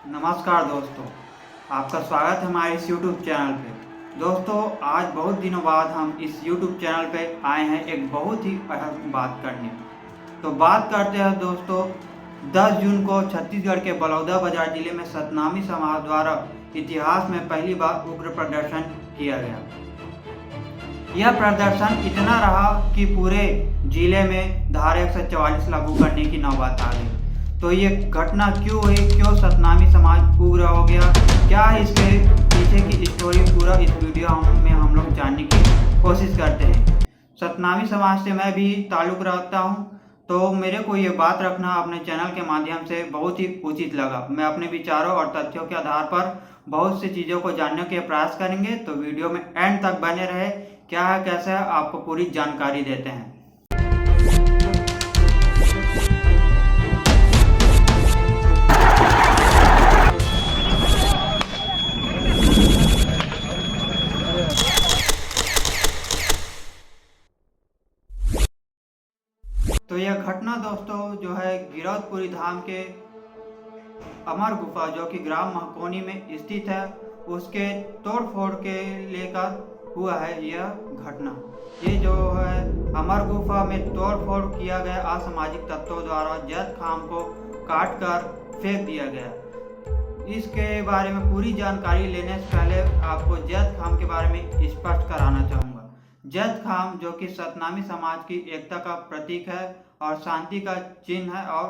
नमस्कार दोस्तों, आपका स्वागत है हमारे इस YouTube चैनल पे। दोस्तों, आज बहुत दिनों बाद हम इस YouTube चैनल पे आए हैं एक बहुत ही अहम बात करने। तो बात करते हैं दोस्तों, 10 जून को छत्तीसगढ़ के बलौदाबाजार जिले में सतनामी समाज द्वारा इतिहास में पहली बार उग्र प्रदर्शन किया गया। यह प्रदर्शन इतना रहा कि पूरे जिले में धारा 144 लागू करने की नौबत आ गई। तो ये घटना क्यों हुई, क्यों सतनामी समाज उग्र हो गया, क्या है इसके पीछे की स्टोरी, पूरा इस वीडियो में हम लोग जानने की कोशिश करते हैं। सतनामी समाज से मैं भी ताल्लुक़ रखता हूँ, तो मेरे को ये बात रखना अपने चैनल के माध्यम से बहुत ही उचित लगा। मैं अपने विचारों और तथ्यों के आधार पर बहुत सी चीज़ों को जानने के प्रयास करेंगे, तो वीडियो में एंड तक बने रहे। क्या है, कैसा है, आपको पूरी जानकारी देते हैं। तो यह घटना दोस्तों जो है गिरौदपुरी धाम के अमर गुफा जो कि ग्राम महकोनी में स्थित है, उसके तोड़फोड़ के लेकर हुआ है यह घटना। ये जो है अमर गुफा में तोड़फोड़ किया गया असामाजिक तत्वों द्वारा जैत खाम को काट कर फेंक दिया गया। इसके बारे में पूरी जानकारी लेने से पहले आपको जैत खाम के बारे में स्पष्ट कराना चाहूँगा। जैत खाम जो कि सतनामी समाज की एकता का प्रतीक है और शांति का चिन्ह है और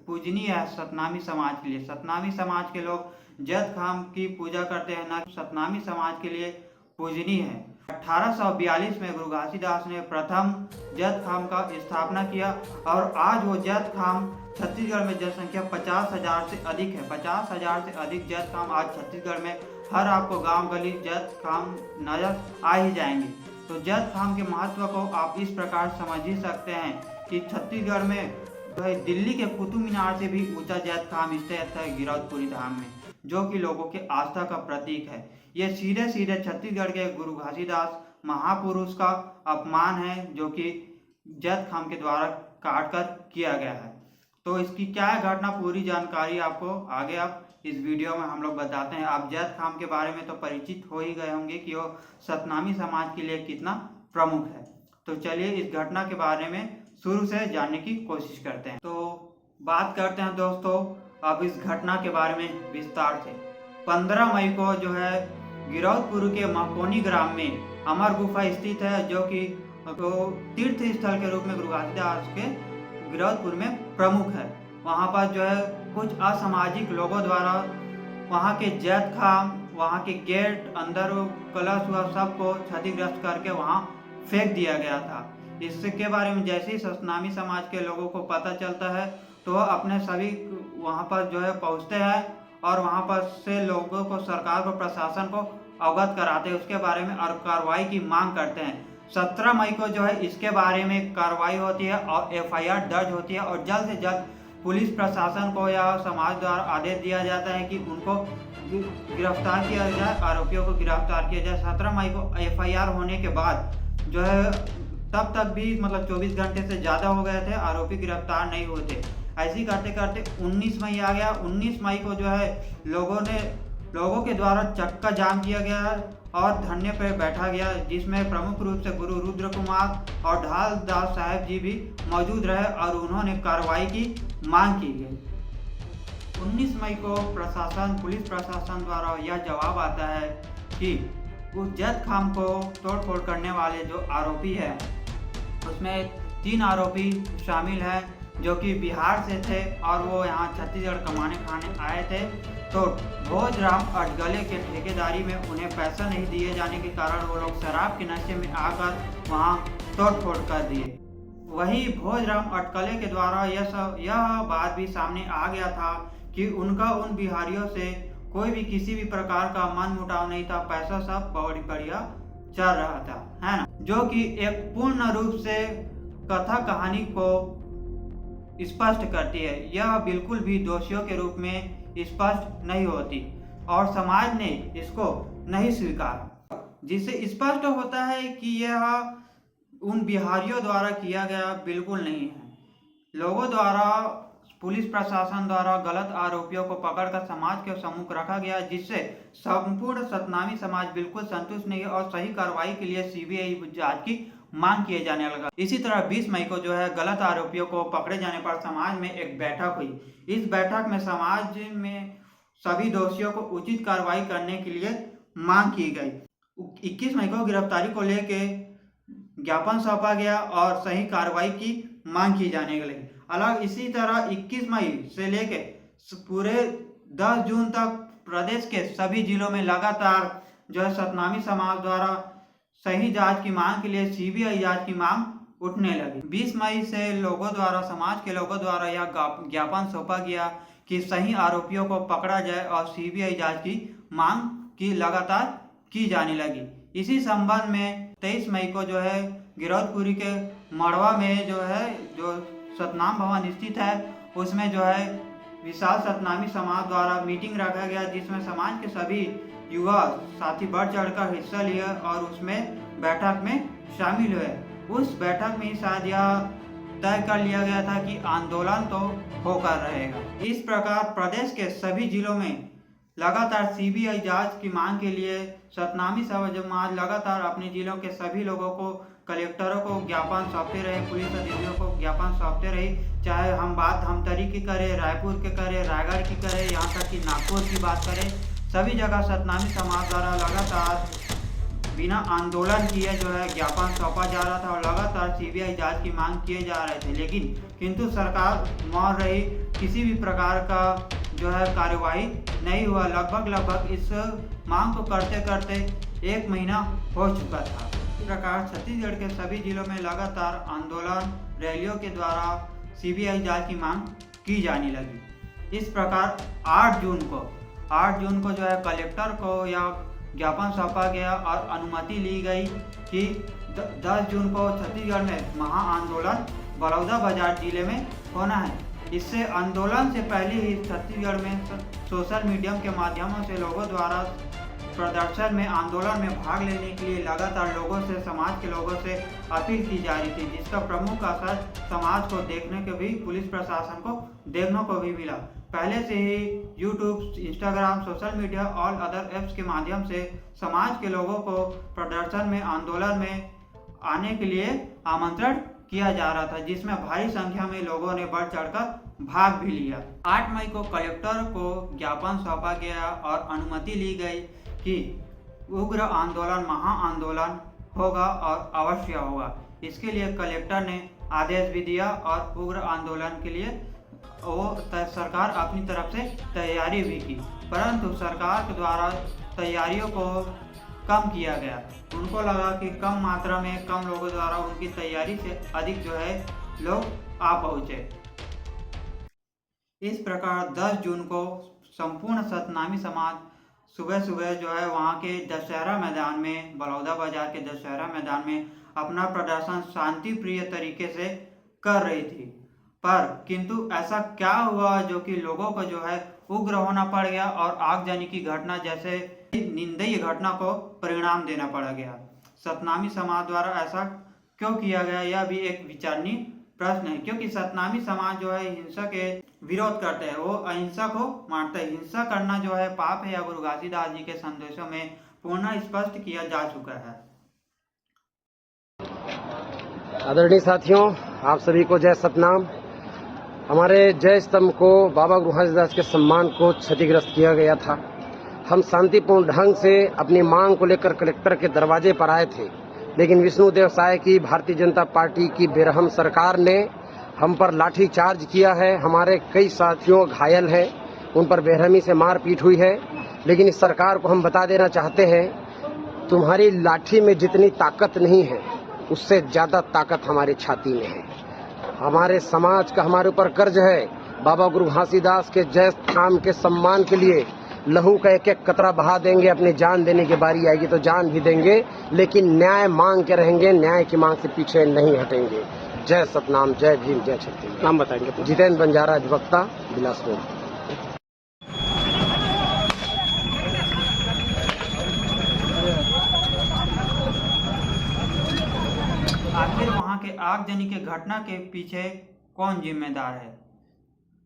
पूजनीय है सतनामी समाज के लिए। सतनामी समाज के लोग जैत खाम की पूजा करते हैं, न सतनामी समाज के लिए पूजनीय है। 1842 में गुरु घासीदास ने प्रथम जैत खाम का स्थापना किया और आज वो जैत खाम छत्तीसगढ़ में जनसंख्या 50,000 से अधिक है। 50,000 से अधिक जैत खाम आज छत्तीसगढ़ में हर आपको गांव गली जैत खाम नजर आ ही जाएंगे। तो जैत खाम के महत्व को आप इस प्रकार समझ ही सकते हैं कि छत्तीसगढ़ में जो है दिल्ली के कुतुब मीनार से भी ऊंचा जैत खाम स्थित है गिरौदपुरी धाम में, जो कि लोगों के आस्था का प्रतीक है। ये सीधे सीधे छत्तीसगढ़ के गुरु घासीदास महापुरुष का अपमान है, जो कि जैत खाम के द्वारा काट कर किया गया है। तो इसकी क्या है घटना, पूरी जानकारी आपको आगे आप इस वीडियो में हम लोग बताते हैं। आप जैत खाम के बारे में तो परिचित हो ही गए होंगे कि वो सतनामी समाज के लिए कितना प्रमुख है। तो चलिए इस घटना के बारे में शुरू से जानने की कोशिश करते हैं। तो बात करते हैं दोस्तों अब इस घटना के बारे में विस्तार से। 15 मई को जो है गिरौदपुर के महकोनी ग्राम में अमर गुफा स्थित है, जो कि तो तीर्थ स्थल के रूप में गुरु घासीदास के गिरौदपुर में प्रमुख है। वहाँ पर जो है कुछ असामाजिक लोगों द्वारा वहाँ के जैत खाम, वहाँ के गेट, अंदर कलश हुआ सबको क्षतिग्रस्त करके वहाँ फेंक दिया गया था। इसके बारे में जैसे ही सतनामी समाज के लोगों को पता चलता है तो वह अपने सभी वहाँ पर जो है पहुँचते हैं और वहाँ पर से लोगों को, सरकार को, प्रशासन को अवगत कराते हैं उसके बारे में और कार्रवाई की मांग करते हैं। 17 मई को जो है इसके बारे में कार्रवाई होती है और FIR दर्ज होती है और जल्द से जल्द पुलिस प्रशासन को या समाज द्वारा आदेश दिया जाता है कि उनको गिरफ्तार किया जाए, आरोपियों को गिरफ्तार किया जाए। 17 मई को FIR होने के बाद जो है तब तक भी मतलब 24 घंटे से ज़्यादा हो गए थे, आरोपी गिरफ्तार नहीं हुए थे। ऐसे ही करते करते 19 मई आ गया। 19 मई को जो है लोगों के द्वारा चक्का जाम किया गया और धरने पर बैठा गया, जिसमें प्रमुख रूप से गुरु रुद्र कुमार और ढाल दास साहब जी भी मौजूद रहे और उन्होंने कार्रवाई की मांग की गई। 19 मई को पुलिस प्रशासन द्वारा यह जवाब आता है कि उस जैत खाम को तोड़फोड़ करने वाले जो आरोपी है उसमें 3 आरोपी शामिल हैं जो कि बिहार से थे और वो यहाँ छत्तीसगढ़ कमाने खाने आए थे। तो भोजराम अटगले के ठेकेदारी में उन्हें पैसा नहीं दिए जाने के कारण वो लोग शराब के नशे में आकर वहाँ तोड़फोड़ कर दिए। वही भोजराम अटगले के द्वारा यह बात भी सामने आ गया था कि उनका उन बिहारियों से कोई भी किसी भी प्रकार का मन मुटाव नहीं था, पैसा सब बढ़िया चल रहा था, है ना, जो कि एक पूर्ण रूप से कथा कहानी को स्पष्ट करती है। यह बिल्कुल भी दोषियों के रूप में स्पष्ट नहीं होती और समाज ने इसको नहीं स्वीकारा, जिससे स्पष्ट होता है कि यह उन बिहारियों द्वारा किया गया बिल्कुल नहीं है। लोगों द्वारा पुलिस प्रशासन द्वारा गलत आरोपियों को पकड़कर समाज के सम्मुख रखा गया, जिससे संपूर्ण सतनामी समाज बिल्कुल संतुष्ट नहीं है और सही कार्रवाई के लिए सीबीआई जांच की मांग किए जाने लगा। इसी तरह 20 मई को जो है गलत आरोपियों को पकड़े जाने पर समाज में एक बैठक हुई। इस बैठक में समाज में सभी दोषियों को उचित कार्रवाई करने के लिए मांग की गई। 21 मई को गिरफ्तारी को लेकर ज्ञापन सौंपा गया और सही कार्रवाई की मांग की जाने लगी। अलग इसी तरह 21 मई से लेकर पूरे 10 जून तक प्रदेश के सभी जिलों में लगातार जो है सतनामी समाज द्वारा सही जांच की मांग के लिए सीबीआई जांच की मांग उठने लगी। 20 मई से समाज के लोगों द्वारा यह ज्ञापन सौंपा गया कि सही आरोपियों को पकड़ा जाए और सीबीआई जांच की मांग की लगातार की जाने लगी। इसी संबंध में 23 मई को जो है गिरौदपुरी के मड़वा में जो सतनाम भवन स्थित है उसमें जो है विशाल सतनामी समाज द्वारा मीटिंग रखा गया, जिसमें समाज के सभी युवा साथी बढ़ चढ़कर हिस्सा लिए और उसमें बैठक में शामिल हुए। उस बैठक में शायद यह तय कर लिया गया था कि आंदोलन तो होकर रहेगा। इस प्रकार प्रदेश के सभी जिलों में लगातार सीबीआई जांच की मांग के लिए सतनामी समाज लगातार अपने जिलों के सभी लोगों को, कलेक्टरों को ज्ञापन सौंपते रहे, पुलिस अधिकारियों को ज्ञापन सौंपते रहे। चाहे हम बात धमतरी की करें, रायपुर के करें, रायगढ़ की करें, यहाँ तक कि नागपुर की बात करें, सभी जगह सतनामी समाज द्वारा लगातार बिना आंदोलन किए जो है ज्ञापन सौंपा जा रहा था और लगातार सीबीआई जांच की मांग किए जा रहे थे। लेकिन किंतु सरकार मौन रही, किसी भी प्रकार का जो है कार्यवाही नहीं हुआ। लगभग इस मांग को करते करते 1 महीना हो चुका था। इस प्रकार छत्तीसगढ़ के सभी जिलों में लगातार आंदोलन रैलियों के द्वारा सीबीआई जांच की मांग की जाने लगी। इस प्रकार 8 जून को जो है कलेक्टर को यह ज्ञापन सौंपा गया और अनुमति ली गई कि 10 जून को छत्तीसगढ़ में महाआंदोलन बलौदाबाजार जिले में होना है। इससे आंदोलन से पहले ही छत्तीसगढ़ में सोशल मीडिया के माध्यमों से लोगों द्वारा प्रदर्शन में, आंदोलन में भाग लेने के लिए लगातार लोगों से, समाज के लोगों से अपील की जा रही थी, जिसका प्रमुख असर समाज को देखने को भी, पुलिस प्रशासन को देखने को भी मिला। पहले से ही यूट्यूब, इंस्टाग्राम, सोशल मीडिया और अदर ऐप्स के माध्यम से समाज के लोगों को प्रदर्शन में, आंदोलन में आने के लिए आमंत्रण किया जा रहा था, जिसमें भारी संख्या में लोगों ने बढ़ चढ़कर भाग भी लिया। 8 मई को कलेक्टर को ज्ञापन सौंपा गया और अनुमति ली गई कि उग्र आंदोलन, महाआंदोलन होगा और अवश्य होगा। इसके लिए कलेक्टर ने आदेश भी दिया और उग्र आंदोलन के लिए वो सरकार अपनी तरफ से तैयारी भी की, परंतु सरकार के द्वारा तैयारियों को कम किया गया। उनको लगा कि कम मात्रा में, कम लोगों द्वारा उनकी तैयारी से अधिक जो है लोग आ पहुँचे। इस प्रकार 10 जून को संपूर्ण सतनामी समाज सुबह जो है वहाँ के दशहरा मैदान में, बलौदाबाजार के दशहरा मैदान में अपना प्रदर्शन शांति प्रिय तरीके से कर रही थी। पर किंतु ऐसा क्या हुआ जो कि लोगों को जो है उग्र होना पड़ गया और आगजनी की घटना जैसे निंदनीय घटना को परिणाम देना पड़ गया। सतनामी समाज द्वारा ऐसा क्यों किया गया, यह भी एक विचारणीय प्रश्न है, क्योंकि सतनामी समाज जो है हिंसा के विरोध करते हैं, वो अहिंसा को मानते हैं। हिंसा करना जो है पाप है, या गुरु घासीदास जी के संदेशों में पूर्ण स्पष्ट किया जा चुका है। आदरणीय साथियों, आप सभी को जय सतनाम। हमारे जय स्तंभ को, बाबा गुरु घासीदास के सम्मान को क्षतिग्रस्त किया गया था। हम शांतिपूर्ण ढंग से अपनी मांग को लेकर कलेक्टर के दरवाजे पर आए थे, लेकिन विष्णुदेव साय की भारतीय जनता पार्टी की बेरहम सरकार ने हम पर लाठी चार्ज किया है। हमारे कई साथियों घायल हैं, उन पर बेरहमी से मारपीट हुई है। लेकिन इस सरकार को हम बता देना चाहते हैं, तुम्हारी लाठी में जितनी ताकत नहीं है, उससे ज्यादा ताकत हमारी छाती में है। हमारे समाज का हमारे ऊपर कर्ज है। बाबा गुरु घासीदास के जय स्थान के सम्मान के लिए लहू का एक एक कतरा बहा देंगे। अपनी जान देने की बारी आएगी तो जान भी देंगे, लेकिन न्याय मांग के रहेंगे, न्याय की मांग से पीछे नहीं हटेंगे। जय सतनाम, जय भीम, जय छत्तीसगढ़। नाम बताएंगे? जितेंद्र बंजारा, अधिवक्ता, बिलासपुर। आखिर वहां के आगजनी के घटना के पीछे कौन जिम्मेदार है?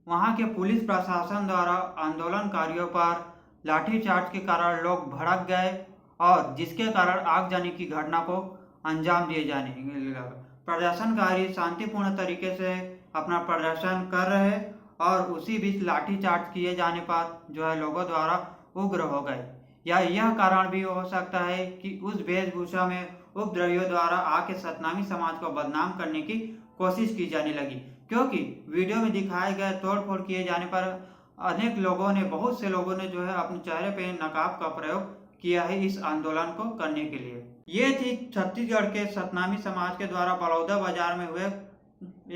वहां के पुलिस प्रशासन द्वारा आंदोलनकारियों पर लाठीचार्ज के कारण लोग भड़क गए और जिसके कारण आगजनी की घटना को अंजाम दिए जाने लगा। प्रदर्शनकारी शांतिपूर्ण तरीके से अपना प्रदर्शन कर रहे और उसी बीच लाठीचार्ज किए जाने पर जो है लोगों द्वारा उग्र हो गए। या यह कारण भी हो सकता है कि उस वेशभूषा में उपद्रवियों द्वारा आके सतनामी समाज को बदनाम करने की कोशिश की जाने लगी, क्योंकि वीडियो में दिखाए गए तोड़फोड़ किए जाने पर अनेक लोगों ने, बहुत से लोगों ने जो है अपने चेहरे पे नकाब का प्रयोग किया है इस आंदोलन को करने के लिए। ये थी छत्तीसगढ़ के सतनामी समाज के द्वारा बलौदा बाजार में हुए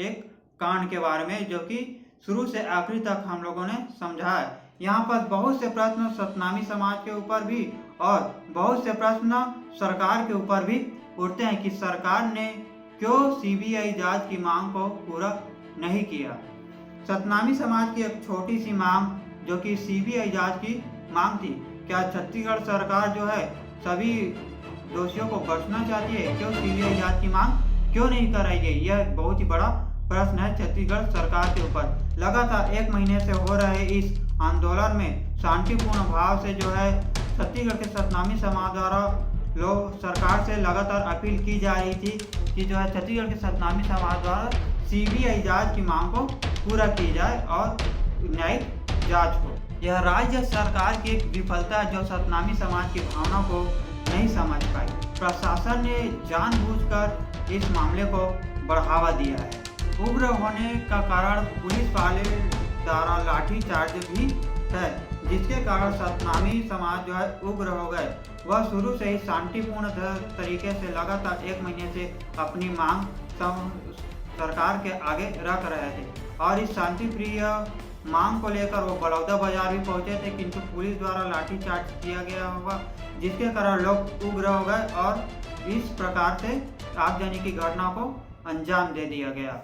एक कांड के बारे में, जो कि शुरू से आखिरी तक हम लोगों ने समझा है। यहाँ पर बहुत से प्रश्न सतनामी समाज के ऊपर भी और बहुत से प्रश्न सरकार के ऊपर भी उठते हैं कि सरकार ने क्यों सीबीआई जांच की मांग को पूरा नहीं किया। सतनामी समाज की एक छोटी सी मांग जो कि सीबीआई जांच की मांग थी, क्या छत्तीसगढ़ सरकार जो है सभी दोषियों को बख्शना चाहती है? क्यों सीबीआई जांच की मांग क्यों नहीं कराई गई? यह बहुत ही बड़ा प्रश्न है छत्तीसगढ़ सरकार के ऊपर। लगातार 1 महीने से हो रहे इस आंदोलन में शांतिपूर्ण भाव से जो है छत्तीसगढ़ के सतनामी समाज द्वारा लोग सरकार से लगातार अपील की जा रही थी कि जो है छत्तीसगढ़ के सतनामी समाज द्वारा सीबीआई जांच की मांग को पूरा की जाए और न्यायिक जांच हो। यह राज्य सरकार की एक विफलता जो सतनामी समाज की भावना को नहीं समझ पाई। प्रशासन ने जानबूझकर इस मामले को बढ़ावा दिया है। उग्र होने का कारण पुलिस वाले द्वारा लाठीचार्ज भी है, जिसके कारण सतनामी समाज जो है उग्र हो गए। वह शुरू से ही शांतिपूर्ण तरीके से लगातार 1 महीने से अपनी मांग सरकार के आगे रख रहे थे और इस शांतिप्रिय मांग को लेकर वो बलौदा बाजार भी पहुंचे थे, किंतु पुलिस द्वारा लाठीचार्ज किया गया होगा, जिसके कारण लोग उग्र हो गए और इस प्रकार से आगजनी की घटना को अंजाम दे दिया गया।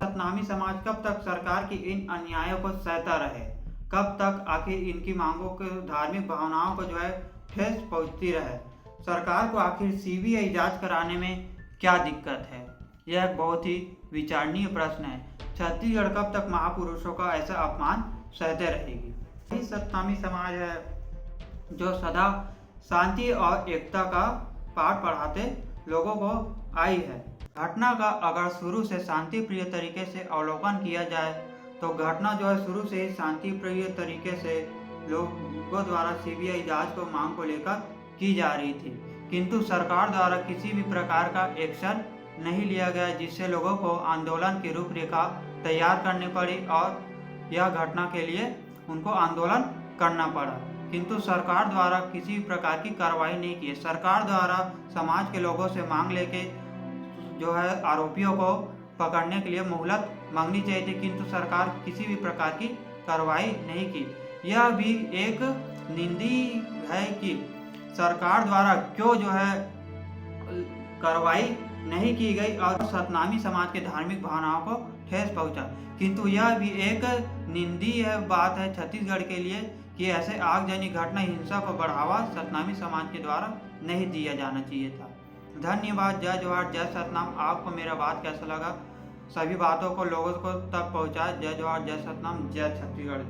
सतनामी समाज कब तक सरकार की इन अन्यायों को सहता रहे? कब तक आखिर इनकी मांगों के धार्मिक भावनाओं को जो है ठेस पहुंचती रहे? सरकार को आखिर सीबीआई जांच कराने में क्या दिक्कत है? यह एक बहुत ही विचारणीय प्रश्न है। छत्तीसगढ़ कब तक महापुरुषों का ऐसा अपमान सहते रहेगी? यही सतनामी समाज है जो सदा शांति और एकता का पाठ पढ़ाते लोगों को आई है। घटना का अगर शुरू से शांति प्रिय तरीके से अवलोकन किया जाए तो घटना जो है शुरू से ही शांति प्रिय तरीके से लोगों द्वारा सीबीआई जांच को मांग को लेकर की जा रही थी, किंतु सरकार द्वारा किसी भी प्रकार का एक्शन नहीं लिया गया, जिससे लोगों को आंदोलन की रूपरेखा तैयार करनी पड़ी और यह घटना के लिए उनको आंदोलन करना पड़ा, किंतु सरकार द्वारा किसी भी प्रकार की कार्रवाई नहीं की। सरकार द्वारा समाज के लोगों से मांग लेके जो है आरोपियों को पकड़ने के लिए मोहलत मांगनी चाहिए थी, किंतु सरकार किसी भी प्रकार की कार्रवाई नहीं की। यह भी एक निंदनीय है कि सरकार द्वारा क्यों जो है कार्रवाई नहीं की गई और सतनामी समाज के धार्मिक भावनाओं को ठेस पहुंचा, किंतु यह भी एक निंदनीय बात है छत्तीसगढ़ के लिए कि ऐसे आगजनी घटना हिंसा को बढ़ावा सतनामी समाज के द्वारा नहीं दिया जाना चाहिए था। धन्यवाद। जय जोहार, जय सतनाम। आपको मेरा बात कैसा लगा? सभी बातों को लोगों को तक पहुंचाए। जय जोहार, जय सतनाम, जय छत्तीसगढ़।